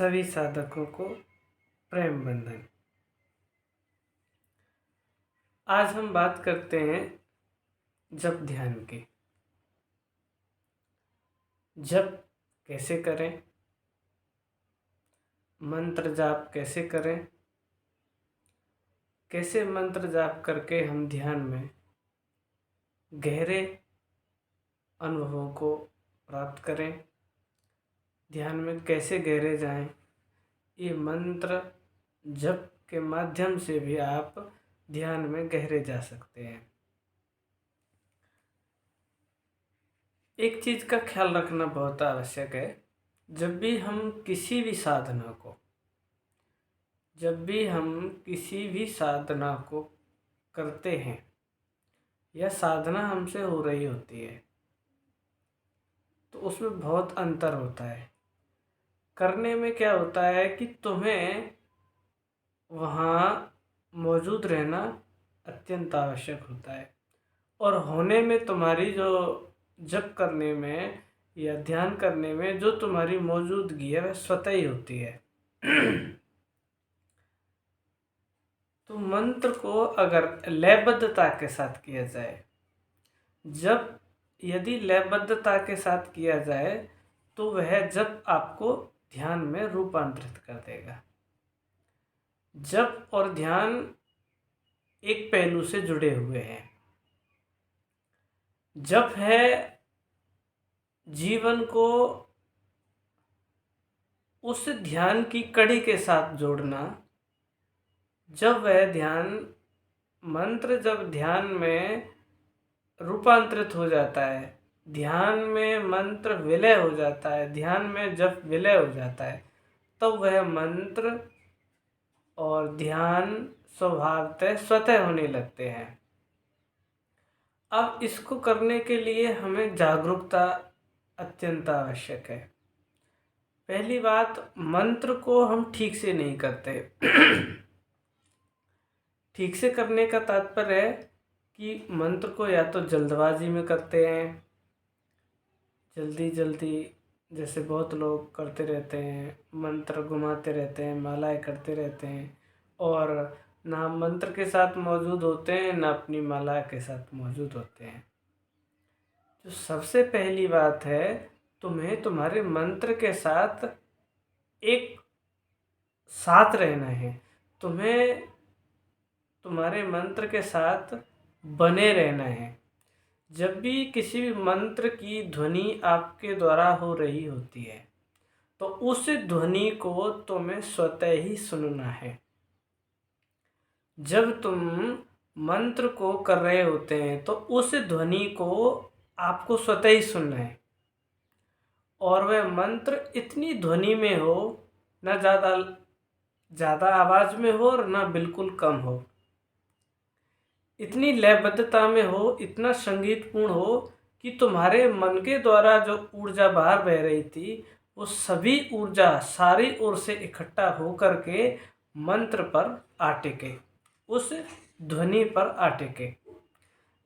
सभी साधकों को प्रेम बंधन। आज हम बात करते हैं जप ध्यान की। जप कैसे करें, मंत्र जाप कैसे करें, कैसे मंत्र जाप करके हम ध्यान में गहरे अनुभवों को प्राप्त करें, ध्यान में कैसे गहरे जाएं। ये मंत्र जप के माध्यम से भी आप ध्यान में गहरे जा सकते हैं। एक चीज़ का ख्याल रखना बहुत आवश्यक है। जब भी हम किसी भी साधना को करते हैं या साधना हमसे हो रही होती है तो उसमें बहुत अंतर होता है। करने में क्या होता है कि तुम्हें वहाँ मौजूद रहना अत्यंत आवश्यक होता है, और होने में तुम्हारी जो जप करने में या ध्यान करने में जो तुम्हारी मौजूदगी है वह स्वतः ही होती है। तो मंत्र को अगर लयबद्धता के साथ किया जाए, यदि लयबद्धता के साथ किया जाए तो वह जप आपको ध्यान में रूपांतरित कर देगा। जप और ध्यान एक पहलू से जुड़े हुए हैं। जप है जीवन को उस ध्यान की कड़ी के साथ जोड़ना। जब ध्यान में रूपांतरित हो जाता है, ध्यान में मंत्र विलय हो जाता है, ध्यान में जब विलय हो जाता है तब वह मंत्र और ध्यान स्वभावतः स्वतः होने लगते हैं। अब इसको करने के लिए हमें जागरूकता अत्यंत आवश्यक है। पहली बात, मंत्र को हम ठीक से नहीं करते। ठीक से करने का तात्पर्य है कि मंत्र को या तो जल्दबाजी में करते हैं, जल्दी जैसे बहुत लोग करते रहते हैं, मंत्र घुमाते रहते हैं, मालाएं करते रहते हैं और ना मंत्र के साथ मौजूद होते हैं ना अपनी माला के साथ मौजूद होते हैं। जो सबसे पहली बात है, तुम्हें तुम्हारे मंत्र के साथ एक साथ रहना है। तुम्हें तुम्हारे मंत्र के साथ बने रहना है। जब भी किसी भी मंत्र की ध्वनि आपके द्वारा हो रही होती है तो उस ध्वनि को तुम्हें स्वतः ही सुनना है। जब तुम मंत्र को कर रहे होते हैं तो उस ध्वनि को आपको स्वतः ही सुनना है, और वह मंत्र इतनी ध्वनि में हो, ना ज़्यादा आवाज़ में हो और ना बिल्कुल कम हो, इतनी लयबद्धता में हो, इतना संगीतपूर्ण हो कि तुम्हारे मन के द्वारा जो ऊर्जा बाहर बह रही थी वो सभी ऊर्जा सारी ओर से इकट्ठा होकर के मंत्र पर आ टिके, उस ध्वनि पर आ टिके।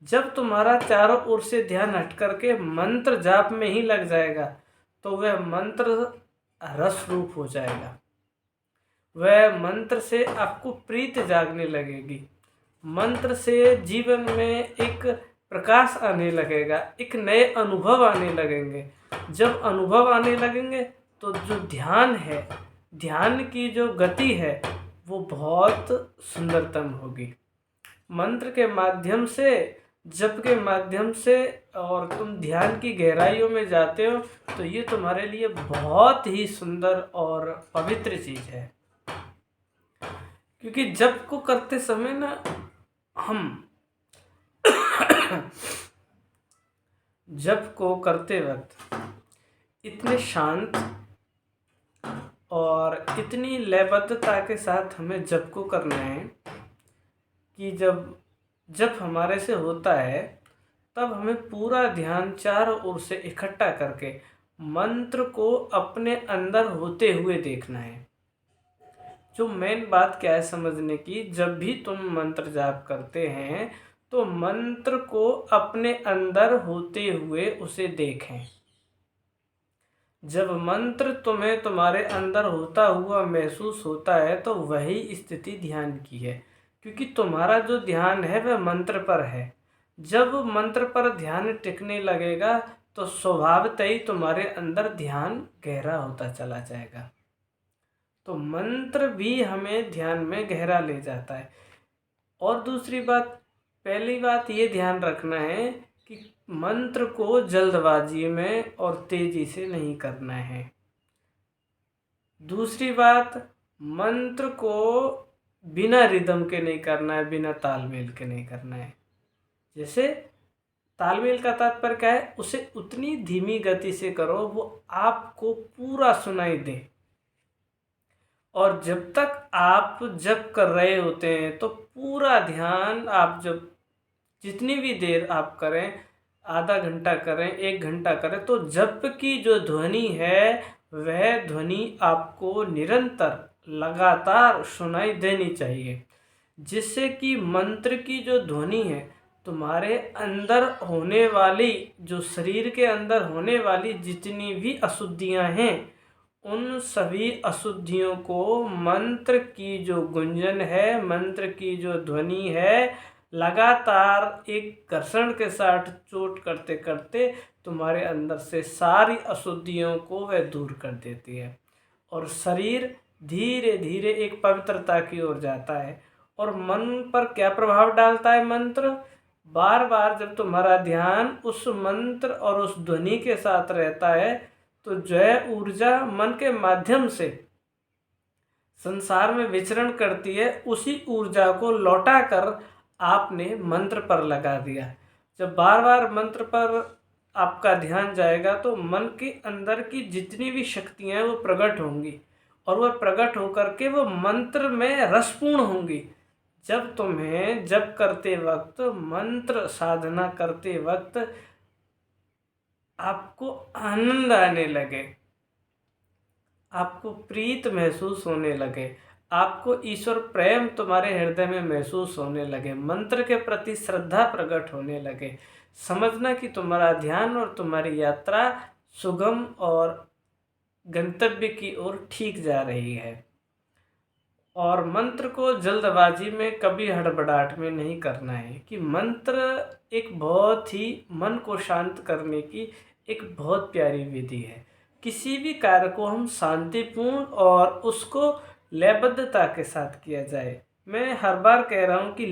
जब तुम्हारा चारों ओर से ध्यान हट करके मंत्र जाप में ही लग जाएगा तो वह मंत्र रस रूप हो जाएगा। वह मंत्र से आपको प्रीति जागने लगेगी, मंत्र से जीवन में एक प्रकाश आने लगेगा, एक नए अनुभव आने लगेंगे। जब अनुभव आने लगेंगे तो जो ध्यान है, ध्यान की जो गति है वो बहुत सुंदरतम होगी। मंत्र के माध्यम से, जप के माध्यम से और तुम ध्यान की गहराइयों में जाते हो तो ये तुम्हारे लिए बहुत ही सुंदर और पवित्र चीज़ है। क्योंकि जप को करते समय ना हम जप को करते वक्त इतने शांत और इतनी लयबद्धता के साथ हमें जप को करना है कि जब जप हमारे से होता है तब हमें पूरा ध्यान चारों ओर से इकट्ठा करके मंत्र को अपने अंदर होते हुए देखना है। जो मेन बात क्या है समझने की, जब भी तुम मंत्र जाप करते हैं तो मंत्र को अपने अंदर होते हुए उसे देखें। जब मंत्र तुम्हें तुम्हारे अंदर होता हुआ महसूस होता है तो वही स्थिति ध्यान की है, क्योंकि तुम्हारा जो ध्यान है वह मंत्र पर है। जब मंत्र पर ध्यान टिकने लगेगा तो स्वभावतः ही तुम्हारे अंदर ध्यान गहरा होता चला जाएगा। तो मंत्र भी हमें ध्यान में गहरा ले जाता है। और दूसरी बात, पहली बात ये ध्यान रखना है कि मंत्र को जल्दबाजी में और तेजी से नहीं करना है। दूसरी बात, मंत्र को बिना रिदम के नहीं करना है, बिना तालमेल के नहीं करना है। जैसे तालमेल का तात्पर्य क्या है, उसे उतनी धीमी गति से करो वो आपको पूरा सुनाई दे। और जब तक आप जप कर रहे होते हैं तो पूरा ध्यान आप जब जितनी भी देर आप करें, आधा घंटा करें, 1 घंटा करें, तो जप की जो ध्वनि है वह ध्वनि आपको निरंतर लगातार सुनाई देनी चाहिए, जिससे कि मंत्र की जो ध्वनि है तुम्हारे अंदर होने वाली, जो शरीर के अंदर होने वाली जितनी भी अशुद्धियां हैं, उन सभी अशुद्धियों को मंत्र की जो गुंजन है, मंत्र की जो ध्वनि है, लगातार एक घर्षण के साथ चोट करते करते तुम्हारे अंदर से सारी अशुद्धियों को वह दूर कर देती है और शरीर धीरे धीरे एक पवित्रता की ओर जाता है। और मन पर क्या प्रभाव डालता है मंत्र? बार बार जब तुम्हारा ध्यान उस मंत्र और उस ध्वनि के साथ रहता है तो जो ऊर्जा मन के माध्यम से संसार में विचरण करती है, उसी ऊर्जा को लौटाकर आपने मंत्र पर लगा दिया। जब बार बार मंत्र पर आपका ध्यान जाएगा तो मन के अंदर की जितनी भी शक्तियाँ हैं वो प्रकट होंगी और वह प्रकट होकर के वो मंत्र में रसपूर्ण होंगी। जब तुम्हें जप करते वक्त, मंत्र साधना करते वक्त आपको आनंद आने लगे, आपको प्रीत महसूस होने लगे, आपको ईश्वर प्रेम तुम्हारे हृदय में महसूस होने लगे, मंत्र के प्रति श्रद्धा प्रकट होने लगे, समझना कि तुम्हारा ध्यान और तुम्हारी यात्रा सुगम और गंतव्य की ओर ठीक जा रही है। और मंत्र को जल्दबाजी में, कभी हड़बड़ाहट में नहीं करना है, कि मंत्र एक बहुत ही मन को शांत करने की एक बहुत प्यारी विधि है। किसी भी कार्य को हम शांतिपूर्ण और उसको लयबद्धता के साथ किया जाए। मैं हर बार कह रहा हूँ कि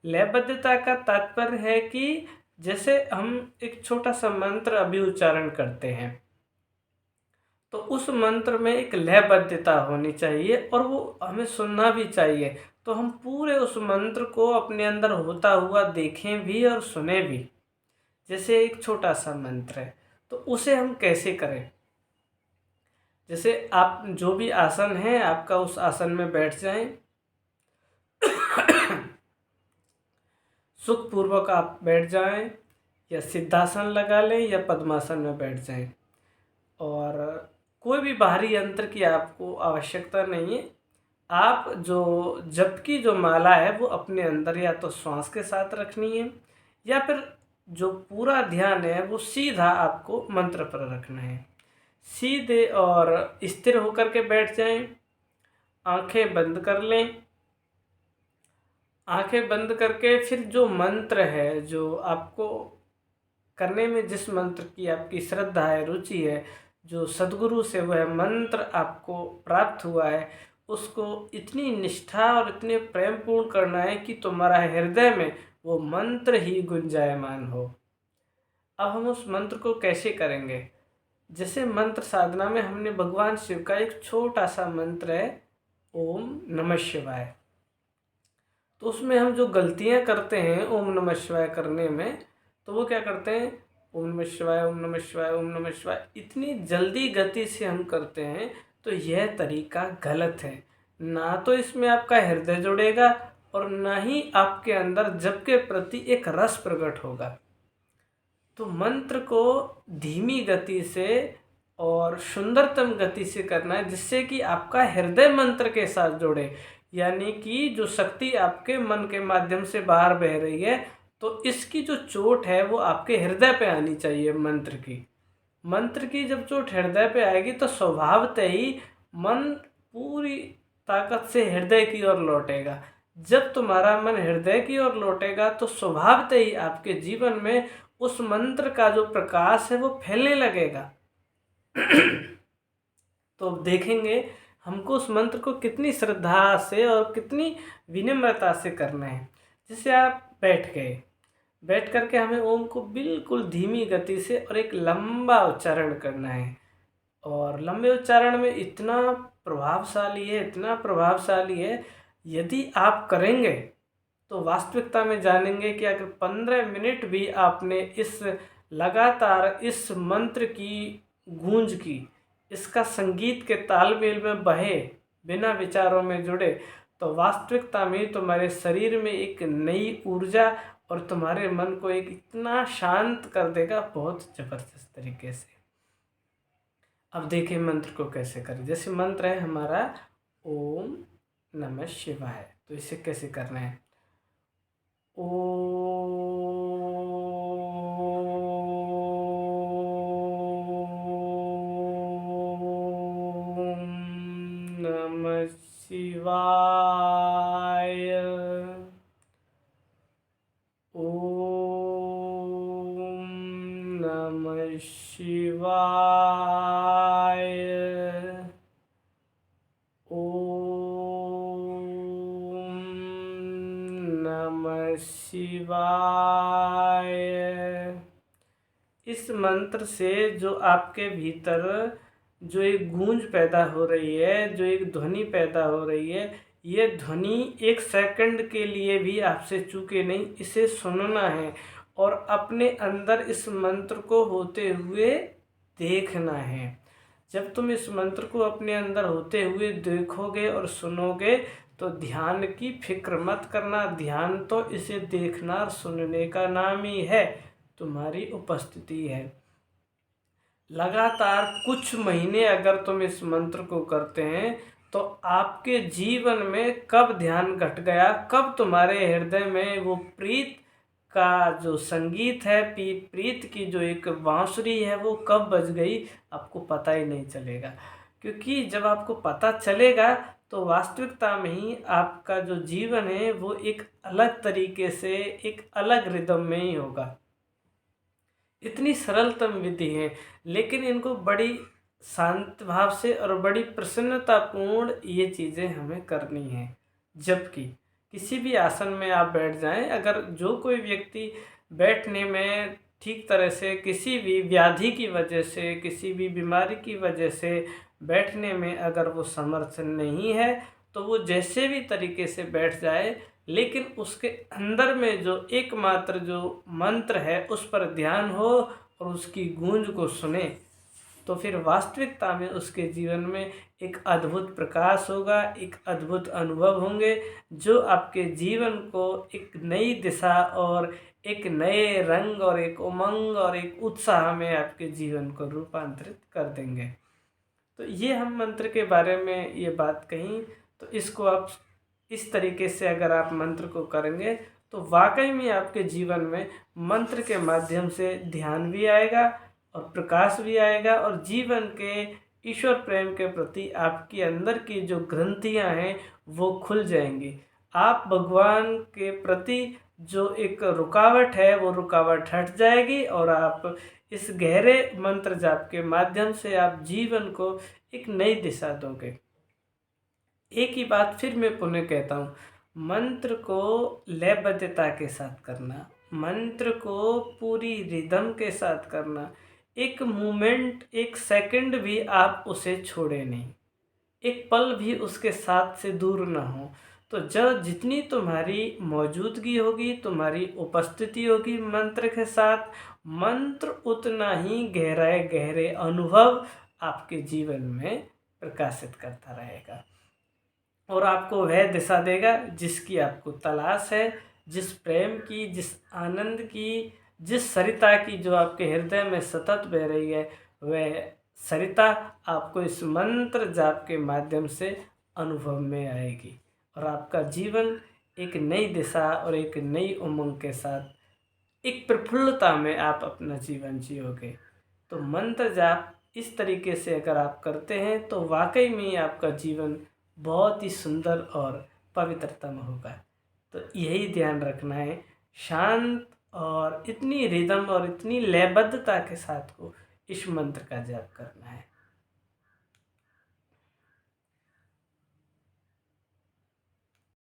लयबद्धता का तात्पर्य है कि जैसे हम एक छोटा सा मंत्र अभी उच्चारण करते हैं तो उस मंत्र में एक लयबद्धता होनी चाहिए और वो हमें सुनना भी चाहिए। तो हम पूरे उस मंत्र को अपने अंदर होता हुआ देखें भी और सुने भी। जैसे एक छोटा सा मंत्र है तो उसे हम कैसे करें? जैसे आप जो भी आसन है आपका, उस आसन में बैठ जाएं। सुखपूर्वक आप बैठ जाएं, या सिद्धासन लगा लें या पद्मासन में बैठ जाएं। और कोई भी बाहरी यंत्र की आपको आवश्यकता नहीं है। आप जो जप की जो माला है वो अपने अंदर या तो श्वास के साथ रखनी है, या फिर जो पूरा ध्यान है वो सीधा आपको मंत्र पर रखना है। सीधे और स्थिर होकर के बैठ जाएं, आंखें बंद कर लें। आंखें बंद करके फिर जो मंत्र है, जो आपको करने में, जिस मंत्र की आपकी श्रद्धा है, रुचि है, जो सद्गुरु से वह मंत्र आपको प्राप्त हुआ है, उसको इतनी निष्ठा और इतने प्रेमपूर्ण करना है कि तुम्हारा हृदय में वो मंत्र ही गुंजायमान हो। अब हम उस मंत्र को कैसे करेंगे? जैसे मंत्र साधना में हमने भगवान शिव का एक छोटा सा मंत्र है, ओम नमः शिवाय। तो उसमें हम जो गलतियां करते हैं ओम नमः शिवाय करने में, तो वो क्या करते हैं, ओम नमः शिवाय, ओम नमः शिवाय, ओम नमः शिवाय, इतनी जल्दी गति से हम करते हैं। तो यह तरीका गलत है। ना तो इसमें आपका हृदय जुड़ेगा और ना ही आपके अंदर जप के प्रति एक रस प्रकट होगा। तो मंत्र को धीमी गति से और सुंदरतम गति से करना है, जिससे कि आपका हृदय मंत्र के साथ जुड़े, यानी कि जो शक्ति आपके मन के माध्यम से बाहर बह रही है तो इसकी जो चोट है वो आपके हृदय पे आनी चाहिए मंत्र की। मंत्र की जब चोट हृदय पे आएगी तो स्वभावतः ही मन पूरी ताकत से हृदय की ओर लौटेगा। जब तुम्हारा मन हृदय की ओर लौटेगा तो स्वभावतः ही आपके जीवन में उस मंत्र का जो प्रकाश है वो फैलने लगेगा। तो अब देखेंगे हमको उस मंत्र को कितनी श्रद्धा से और कितनी विनम्रता से करना है। जैसे आप बैठ करके हमें ओम को बिल्कुल धीमी गति से और एक लंबा उच्चारण करना है। और लंबे उच्चारण में इतना प्रभावशाली है, यदि आप करेंगे तो वास्तविकता में जानेंगे कि अगर 15 मिनट भी आपने लगातार इस मंत्र की गूंज की, इसका संगीत के तालमेल में बहे, बिना विचारों में जुड़े, तो वास्तविकता में तुम्हारे शरीर में एक नई ऊर्जा और तुम्हारे मन को एक इतना शांत कर देगा, बहुत ज़बरदस्त तरीके से। अब देखें मंत्र को कैसे करें। जैसे मंत्र है हमारा ओम नमः शिवाय, तो इसे कैसे करना है। ओम नमः शिवाय। ओम नमः शिवाय। ओम नमः शिवाय। इस मंत्र से जो आपके भीतर जो एक गूंज पैदा हो रही है, जो एक ध्वनि पैदा हो रही है, ये ध्वनि 1 सेकंड के लिए भी आपसे चूके नहीं। इसे सुनना है और अपने अंदर इस मंत्र को होते हुए देखना है। जब तुम इस मंत्र को अपने अंदर होते हुए देखोगे और सुनोगे तो ध्यान की फिक्र मत करना। ध्यान तो इसे देखना और सुनने का नाम ही है, तुम्हारी उपस्थिति है। लगातार कुछ महीने अगर तुम इस मंत्र को करते हैं तो आपके जीवन में कब ध्यान घट गया, कब तुम्हारे हृदय में वो प्रीत का जो संगीत है, प्रीत की जो एक बांसुरी है, वो कब बज गई, आपको पता ही नहीं चलेगा। क्योंकि जब आपको पता चलेगा तो वास्तविकता में ही आपका जो जीवन है वो एक अलग तरीके से, एक अलग रिदम में ही होगा। इतनी सरलतम विधि है, लेकिन इनको बड़ी शांत भाव से और बड़ी प्रसन्नतापूर्ण ये चीज़ें हमें करनी है। जबकि किसी भी आसन में आप बैठ जाएं, अगर जो कोई व्यक्ति बैठने में ठीक तरह से किसी भी व्याधि की वजह से, किसी भी बीमारी की वजह से बैठने में अगर वो समर्थ नहीं है, तो वो जैसे भी तरीके से बैठ जाए, लेकिन उसके अंदर में जो एकमात्र जो मंत्र है उस पर ध्यान हो और उसकी गूंज को सुने, तो फिर वास्तविकता में उसके जीवन में एक अद्भुत प्रकाश होगा, एक अद्भुत अनुभव होंगे, जो आपके जीवन को एक नई दिशा और एक नए रंग और एक उमंग और एक उत्साह में आपके जीवन को रूपांतरित कर देंगे। तो ये हम मंत्र के बारे में ये बात कही, तो इसको आप इस तरीके से अगर आप मंत्र को करेंगे तो वाकई में आपके जीवन में मंत्र के माध्यम से ध्यान भी आएगा और प्रकाश भी आएगा, और जीवन के ईश्वर प्रेम के प्रति आपके अंदर की जो ग्रंथियां हैं वो खुल जाएंगी। आप भगवान के प्रति जो एक रुकावट है वो रुकावट हट जाएगी, और आप इस गहरे मंत्र जाप के माध्यम से आप जीवन को एक नई दिशा दोगे। एक ही बात फिर मैं पुनः कहता हूँ, मंत्र को लयबद्धता के साथ करना, मंत्र को पूरी रिदम के साथ करना, एक मोमेंट, एक सेकंड भी आप उसे छोड़े नहीं, एक पल भी उसके साथ से दूर ना हो। तो जब जितनी तुम्हारी मौजूदगी होगी, तुम्हारी उपस्थिति होगी मंत्र के साथ, मंत्र उतना ही गहरे अनुभव आपके जीवन में प्रकाशित करता रहेगा और आपको वह दिशा देगा जिसकी आपको तलाश है, जिस प्रेम की, जिस आनंद की, जिस सरिता की जो आपके हृदय में सतत बह रही है, वह सरिता आपको इस मंत्र जाप के माध्यम से अनुभव में आएगी और आपका जीवन एक नई दिशा और एक नई उमंग के साथ, एक प्रफुल्लता में आप अपना जीवन जियोगे। तो मंत्र जाप इस तरीके से अगर आप करते हैं तो वाकई में आपका जीवन बहुत ही सुंदर और पवित्रतम होगा। तो यही ध्यान रखना है, शांत और इतनी रिदम और इतनी लयबद्धता के साथ को इस मंत्र का जाप करना है।